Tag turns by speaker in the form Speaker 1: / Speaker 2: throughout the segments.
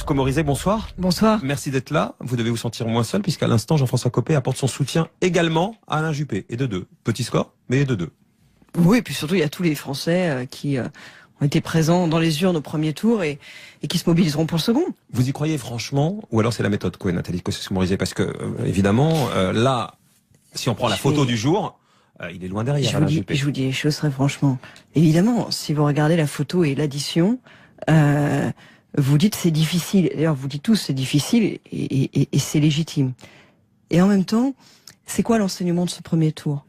Speaker 1: Marco Morizet, bonsoir.
Speaker 2: Bonsoir.
Speaker 1: Merci d'être là. Vous devez vous sentir moins seul puisqu'à l'instant, Jean-François Copé apporte son soutien également à Alain Juppé. Et de 2. Petit score, mais de 2.
Speaker 2: Oui, et puis surtout, il y a tous les Français qui ont été présents dans les urnes au premier tour et qui se mobiliseront pour le second.
Speaker 1: Vous y croyez franchement? Ou alors c'est la méthode, quoi, Nathalie Kosciusko-Morizet? Parce que, évidemment, là, si on prend la photo du jour, il est loin derrière, Alain Juppé.
Speaker 2: Je vous dis les choses très franchement. Évidemment, si vous regardez la photo et l'addition, vous dites c'est difficile. D'ailleurs, vous dites tous c'est difficile et c'est légitime. Et en même temps, c'est quoi l'enseignement de ce premier tour?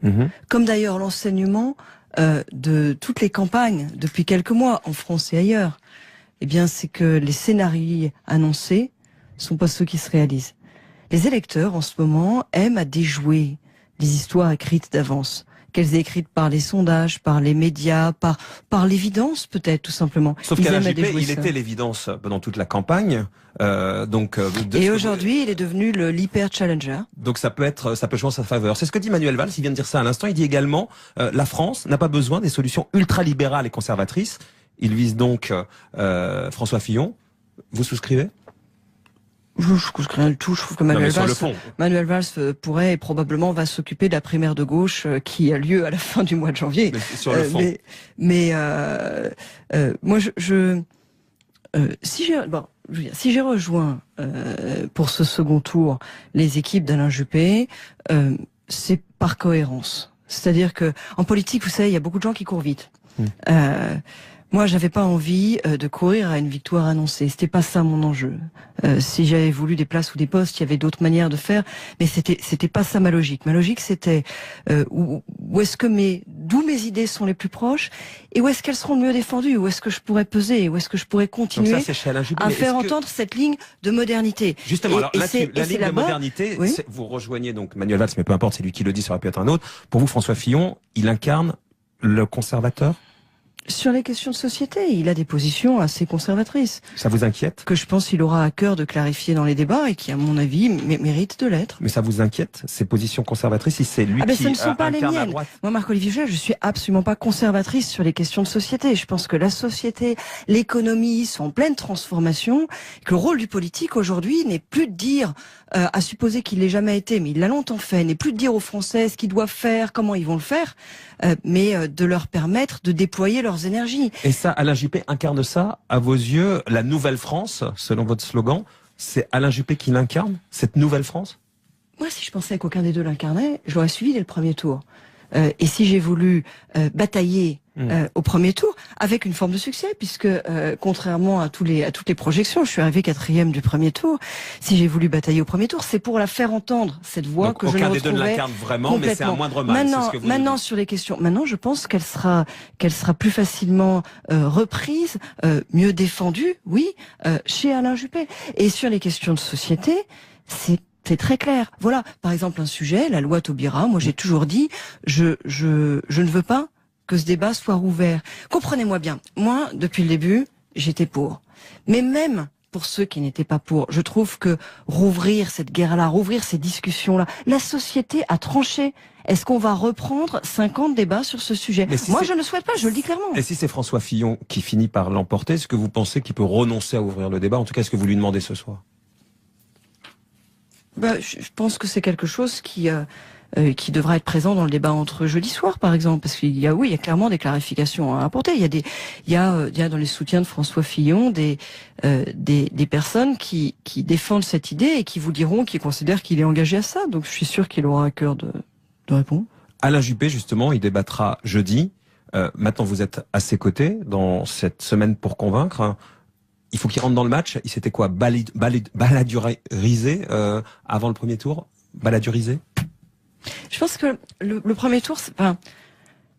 Speaker 2: Comme d'ailleurs l'enseignement de toutes les campagnes depuis quelques mois en France et ailleurs. Eh bien, c'est que les scénarios annoncés sont pas ceux qui se réalisent. Les électeurs, en ce moment, aiment à déjouer les histoires écrites d'avance. Qu'elles aient écrites par les sondages, par les médias, par l'évidence peut-être tout simplement.
Speaker 1: Sauf qu'Alain Juppé, il était l'évidence pendant toute la campagne.
Speaker 2: Et aujourd'hui, il est devenu l'hyper challenger.
Speaker 1: Donc ça peut jouer en sa faveur. C'est ce que dit Manuel Valls. Il vient de dire ça à l'instant. Il dit également la France n'a pas besoin des solutions ultralibérales et conservatrices. Il vise donc François Fillon. Vous souscrivez?
Speaker 2: Je souscris rien du tout. Je trouve que Manuel Valls pourrait et probablement va s'occuper de la primaire de gauche qui a lieu à la fin du mois de janvier.
Speaker 1: Mais sur le fond.
Speaker 2: Moi, si j'ai rejoint pour ce second tour les équipes d'Alain Juppé, c'est par cohérence. C'est-à-dire que en politique, vous savez, il y a beaucoup de gens qui courent vite. Moi, j'avais pas envie de courir à une victoire annoncée. C'était pas ça mon enjeu. Si j'avais voulu des places ou des postes, il y avait d'autres manières de faire, mais c'était pas ça ma logique. Ma logique, c'était où est-ce que d'où mes idées sont les plus proches et où est-ce qu'elles seront le mieux défendues, où est-ce que je pourrais peser, où est-ce que je pourrais continuer à faire entendre cette ligne de modernité.
Speaker 1: Justement, alors la ligne de modernité, oui, vous rejoignez donc Manuel Valls, mais peu importe, c'est lui qui le dit, ça aurait pu être un autre. Pour vous, François Fillon, il incarne le conservateur?
Speaker 2: Sur les questions de société, il a des positions assez conservatrices.
Speaker 1: Ça vous inquiète?
Speaker 2: Que je pense qu'il aura à cœur de clarifier dans les débats et qui, à mon avis, mérite de l'être.
Speaker 1: Mais ça vous inquiète, ces positions conservatrices, si c'est lui qui
Speaker 2: ce ne sont pas les miennes. Moi, Marc-Olivier Giel, je suis absolument pas conservatrice sur les questions de société. Je pense que la société, l'économie sont en pleine transformation, que le rôle du politique aujourd'hui n'est plus de dire, à supposer qu'il l'ait jamais été, mais il l'a longtemps fait, n'est plus de dire aux Français ce qu'ils doivent faire, comment ils vont le faire, mais de leur permettre de déployer leurs énergies.
Speaker 1: Et ça, Alain Juppé incarne ça, à vos yeux, la nouvelle France, selon votre slogan, c'est Alain Juppé qui l'incarne, cette nouvelle France?
Speaker 2: Moi, si je pensais qu'aucun des deux l'incarnait, je l'aurais suivi dès le premier tour. Et si j'ai voulu batailler au premier tour, avec une forme de succès, puisque contrairement à toutes les projections, je suis arrivé 4e du premier tour. Si j'ai voulu batailler au premier tour, c'est pour la faire entendre, cette voix. Donc, que je ne retrouvais
Speaker 1: aucun des deux ne l'incarne vraiment, mais c'est un moindre mal.
Speaker 2: Maintenant sur les questions, maintenant je pense qu'elle sera plus facilement reprise, mieux défendue, oui, chez Alain Juppé. Et sur les questions de société, c'est très clair. Voilà, par exemple un sujet, la loi Taubira. Moi, j'ai toujours dit, je ne veux pas que ce débat soit rouvert. Comprenez-moi bien. Moi, depuis le début, j'étais pour. Mais même pour ceux qui n'étaient pas pour, je trouve que rouvrir cette guerre-là, rouvrir ces discussions-là, la société a tranché. Est-ce qu'on va reprendre 50 débats sur ce sujet? Moi, je ne souhaite pas, je le dis clairement.
Speaker 1: Et si c'est François Fillon qui finit par l'emporter, est-ce que vous pensez qu'il peut renoncer à ouvrir le débat? En tout cas, est-ce que vous lui demandez ce soir?
Speaker 2: Je pense que c'est quelque chose qui devra être présent dans le débat entre jeudi soir, par exemple, parce qu'il y a clairement des clarifications à apporter. Il y a dans les soutiens de François Fillon des personnes qui défendent cette idée et qui vous diront qu'ils considèrent qu'il est engagé à ça. Donc je suis sûr qu'il aura à cœur de répondre. Alain
Speaker 1: Juppé, justement, il débattra jeudi. Maintenant, vous êtes à ses côtés dans cette semaine pour convaincre. Il faut qu'il rentre dans le match. Il s'était quoi, baladurisé avant le premier tour? Baladurisé?
Speaker 2: Je pense que le premier tour,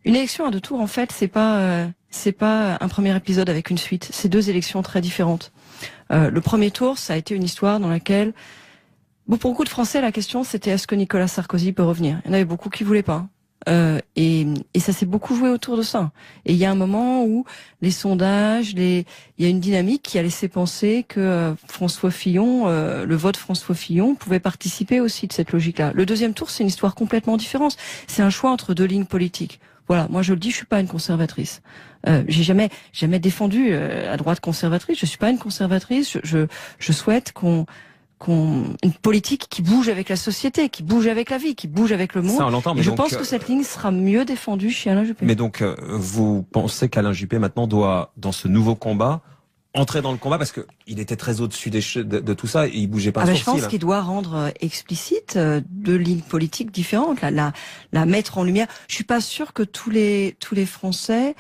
Speaker 2: une élection à 2 tours, en fait, c'est pas un premier épisode avec une suite. C'est 2 élections très différentes. Le premier tour, ça a été une histoire dans laquelle, pour beaucoup de Français, la question c'était est-ce que Nicolas Sarkozy peut revenir? Il y en avait beaucoup qui voulaient pas. Et ça s'est beaucoup joué autour de ça. Et il y a un moment où les sondages, il y a une dynamique qui a laissé penser que François Fillon, le vote François Fillon pouvait participer aussi de cette logique-là. Le deuxième tour, c'est une histoire complètement différente. C'est un choix entre 2 lignes politiques. Voilà, moi je le dis, je suis pas une conservatrice. J'ai jamais défendu la droite conservatrice. Je suis pas une conservatrice. Je souhaite une politique qui bouge avec la société, qui bouge avec la vie, qui bouge avec le monde.
Speaker 1: Ça, on l'entend, mais
Speaker 2: je
Speaker 1: donc,
Speaker 2: pense que cette ligne sera mieux défendue chez Alain Juppé.
Speaker 1: Mais donc, vous pensez qu'Alain Juppé maintenant doit, dans ce nouveau combat, entrer dans le combat parce que il était très au-dessus de tout ça et il bougeait pas un sourcil.
Speaker 2: Je pense qu'il doit rendre explicite deux lignes politiques différentes, la mettre en lumière. Je suis pas sûre que tous les Français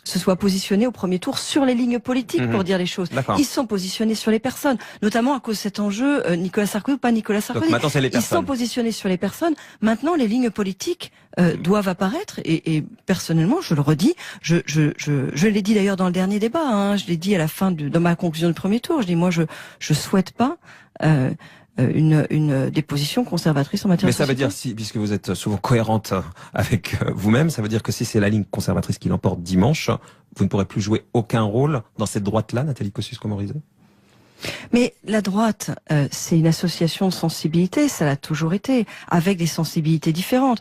Speaker 2: se soient positionnés au premier tour sur les lignes politiques pour dire les choses. Ils sont positionnés sur les personnes, notamment à cause de cet enjeu Nicolas Sarkozy ou pas Nicolas Sarkozy.
Speaker 1: Donc maintenant, c'est les personnes.
Speaker 2: Ils sont positionnés sur les personnes. Maintenant, les lignes politiques doivent apparaître et personnellement, je le redis, je l'ai dit d'ailleurs dans le dernier débat, hein, je l'ai dit à la fin dans ma conclusion du premier tour, je dis moi je souhaite pas des positions conservatrices en matière de société.
Speaker 1: Mais ça veut dire, puisque vous êtes souvent cohérente avec vous-même, ça veut dire que si c'est la ligne conservatrice qui l'emporte dimanche, vous ne pourrez plus jouer aucun rôle dans cette droite-là, Nathalie Kosciusko-Morizet?
Speaker 2: Mais la droite, c'est une association de sensibilités, ça l'a toujours été, avec des sensibilités différentes.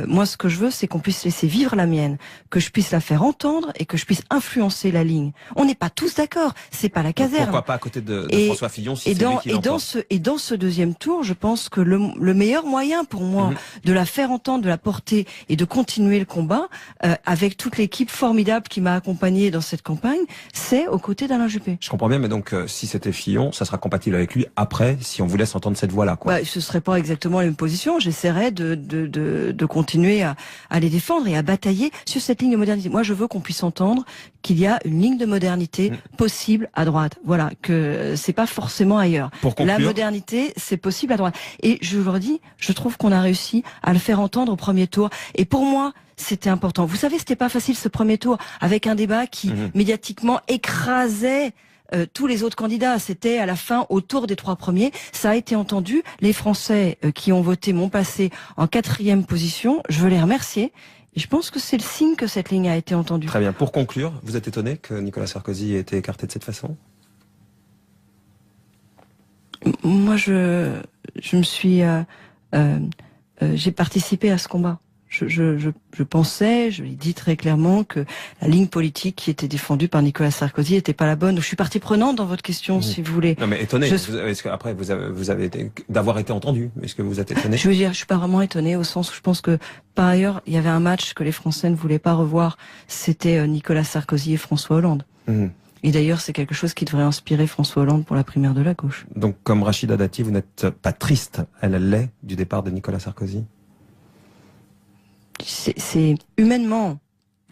Speaker 2: Moi, ce que je veux, c'est qu'on puisse laisser vivre la mienne, que je puisse la faire entendre et que je puisse influencer la ligne. On n'est pas tous d'accord, c'est pas la caserne.
Speaker 1: Pourquoi pas à côté de François Fillon si c'est lui qui l'emporte.
Speaker 2: Et dans ce deuxième tour, je pense que le meilleur moyen pour moi de la faire entendre, de la porter et de continuer le combat, avec toute l'équipe formidable qui m'a accompagné dans cette campagne, c'est aux côtés d'Alain Juppé.
Speaker 1: Je comprends bien, mais donc si c'était Fillon, ça sera compatible avec lui après, si on vous laisse entendre cette voix-là, quoi.
Speaker 2: Ce serait pas exactement la même position. J'essaierai de continuer à les défendre et à batailler sur cette ligne de modernité. Moi, je veux qu'on puisse entendre qu'il y a une ligne de modernité possible à droite. Voilà, que c'est pas forcément ailleurs.
Speaker 1: Pour conclure,
Speaker 2: la modernité, c'est possible à droite. Et je vous le dis, je trouve qu'on a réussi à le faire entendre au premier tour. Et pour moi, c'était important. Vous savez, c'était pas facile ce premier tour avec un débat qui médiatiquement écrasait tous les autres candidats. C'était à la fin au tour des trois premiers. Ça a été entendu. Les Français qui ont voté m'ont passé en 4e position. Je veux les remercier. Et je pense que c'est le signe que cette ligne a été entendue.
Speaker 1: Très bien. Pour conclure, vous êtes étonné que Nicolas Sarkozy ait été écarté de cette façon?
Speaker 2: Moi, je me suis... j'ai participé à ce combat. Je pensais, je l'ai dit très clairement, que la ligne politique qui était défendue par Nicolas Sarkozy n'était pas la bonne. Donc, je suis partie prenante dans votre question, si vous voulez.
Speaker 1: Non, mais étonné. Est-ce qu'après, vous avez été, d'avoir été entendu? Est-ce que vous êtes étonné?
Speaker 2: Je veux dire, je suis pas vraiment étonné au sens où je pense que, par ailleurs, il y avait un match que les Français ne voulaient pas revoir. C'était Nicolas Sarkozy et François Hollande. Et d'ailleurs, c'est quelque chose qui devrait inspirer François Hollande pour la primaire de la gauche.
Speaker 1: Donc, comme Rachida Dati, vous n'êtes pas triste à la laie du départ de Nicolas Sarkozy?
Speaker 2: C'est humainement,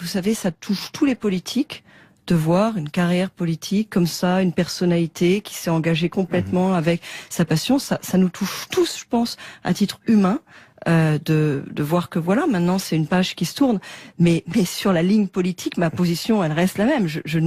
Speaker 2: vous savez, ça touche tous les politiques de voir une carrière politique comme ça, une personnalité qui s'est engagée complètement avec sa passion. Ça nous touche tous, je pense, à titre humain. De voir que voilà, maintenant c'est une page qui se tourne, mais sur la ligne politique, ma position elle reste la même. Je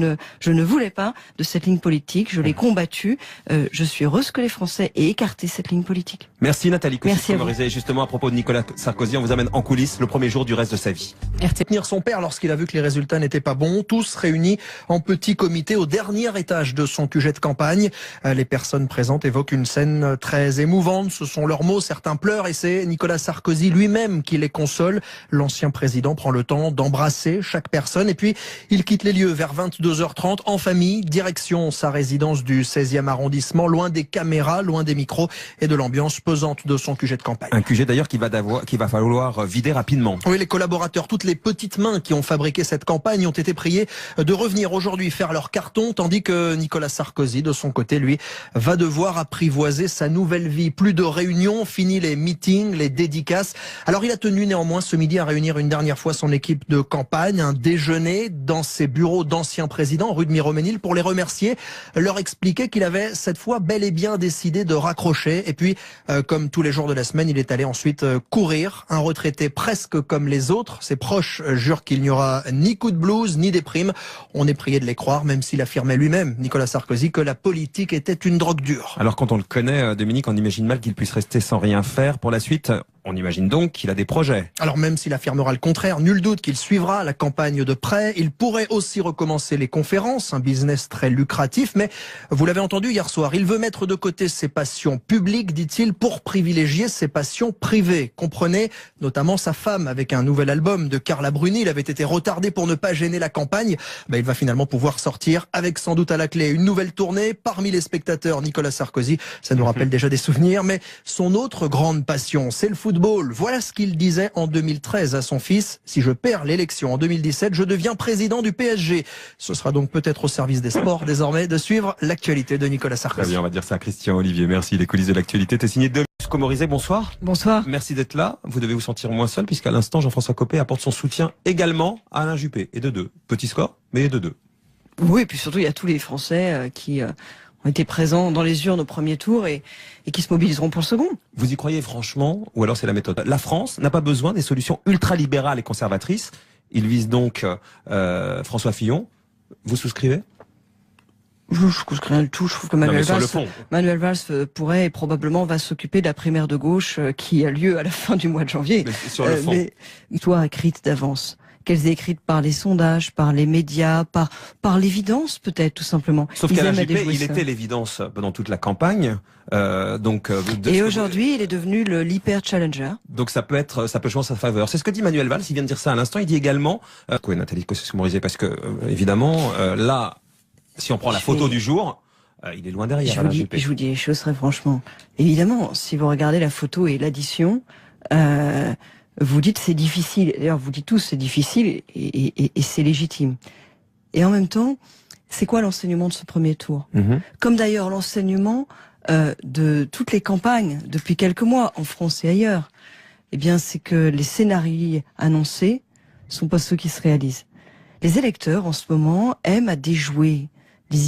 Speaker 2: ne voulais pas de cette ligne politique, je l'ai combattue. Je suis heureuse que les Français aient écarté cette ligne politique.
Speaker 1: Merci Nathalie Kosciusko-Morizet. Justement à propos de Nicolas Sarkozy, on vous amène en coulisses le premier jour du reste de sa vie.
Speaker 3: Tenir son père lorsqu'il a vu que les résultats n'étaient pas bons, tous réunis en petit comité au dernier étage de son QG de campagne. Les personnes présentes évoquent une scène très émouvante, ce sont leurs mots, certains pleurent et c'est Nicolas Sarkozy lui-même qui les console. L'ancien président prend le temps d'embrasser chaque personne et puis il quitte les lieux vers 22h30 en famille, direction sa résidence du 16e arrondissement, loin des caméras, loin des micros et de l'ambiance pesante de son QG de campagne.
Speaker 1: Un QG d'ailleurs qu'il va falloir vider rapidement.
Speaker 3: Oui, les collaborateurs, toutes les petites mains qui ont fabriqué cette campagne ont été priés de revenir aujourd'hui faire leur carton, tandis que Nicolas Sarkozy, de son côté, lui, va devoir apprivoiser sa nouvelle vie. Plus de réunions, fini les meetings, les dédicaces. Alors il a tenu néanmoins ce midi à réunir une dernière fois son équipe de campagne, un déjeuner dans ses bureaux d'anciens présidents, rue de Miromesnil, pour les remercier, leur expliquer qu'il avait cette fois bel et bien décidé de raccrocher. Et puis, comme tous les jours de la semaine, il est allé ensuite courir, un retraité presque comme les autres. Ses proches jurent qu'il n'y aura ni coup de blues, ni déprime. On est prié de les croire, même s'il affirmait lui-même, Nicolas Sarkozy, que la politique était une drogue dure.
Speaker 1: Alors quand on le connaît, Dominique, on imagine mal qu'il puisse rester sans rien faire. Pour la suite, On imagine donc qu'il a des projets.
Speaker 3: Alors même s'il affirmera le contraire, nul doute qu'il suivra la campagne de près. Il pourrait aussi recommencer les conférences, un business très lucratif. Mais vous l'avez entendu hier soir, il veut mettre de côté ses passions publiques, dit-il, pour privilégier ses passions privées. Comprenez, notamment sa femme, avec un nouvel album de Carla Bruni. Il avait été retardé pour ne pas gêner la campagne. Il va finalement pouvoir sortir avec sans doute à la clé une nouvelle tournée. Parmi les spectateurs, Nicolas Sarkozy. Ça nous rappelle déjà des souvenirs. Mais son autre grande passion, c'est le football. Voilà ce qu'il disait en 2013 à son fils. Si je perds l'élection en 2017, je deviens président du PSG. Ce sera donc peut-être au service des sports désormais de suivre l'actualité de Nicolas Sarkozy.
Speaker 1: Très bien, on va dire ça à Christian Olivier. Merci. Les coulisses de l'actualité. T'es signé de Comorizet. Bonsoir.
Speaker 2: Bonsoir.
Speaker 1: Merci d'être là. Vous devez vous sentir moins seul puisqu'à l'instant, Jean-François Copé apporte son soutien également à Alain Juppé. Et de 2. Petit score, mais de 2.
Speaker 2: Oui, et puis surtout, il y a tous les Français qui ont été présents dans les urnes au premier tour et qui se mobiliseront pour le second.
Speaker 1: Vous y croyez franchement, ou alors c'est la méthode? La France n'a pas besoin des solutions ultralibérales et conservatrices. Il vise donc François Fillon. Vous souscrivez?
Speaker 2: Je souscris rien du tout. Je trouve que Manuel Valls pourrait et probablement va s'occuper de la primaire de gauche qui a lieu à la fin du mois de janvier.
Speaker 1: Mais sur le fond.
Speaker 2: Mais soit écrite d'avance. Qu'elles aient écrites par les sondages, par les médias, par l'évidence peut-être tout simplement.
Speaker 1: Sauf qu'Alain Juppé, il était l'évidence pendant toute la campagne.
Speaker 2: Et aujourd'hui, il est devenu l'hyper-challenger.
Speaker 1: Donc ça peut jouer en sa faveur. C'est ce que dit Manuel Valls, il vient de dire ça à l'instant. Il dit également, Nathalie Comorizet, parce que évidemment, là, si on prend la photo du jour, il est loin derrière.
Speaker 2: Je vous dis les choses très franchement. Évidemment, si vous regardez la photo et l'addition, vous dites c'est difficile. D'ailleurs, vous dites tous c'est difficile et c'est légitime. Et en même temps, c'est quoi l'enseignement de ce premier tour? Comme d'ailleurs l'enseignement de toutes les campagnes depuis quelques mois en France et ailleurs. Eh bien, c'est que les scénarios annoncés sont pas ceux qui se réalisent. Les électeurs en ce moment aiment à déjouer les histoires.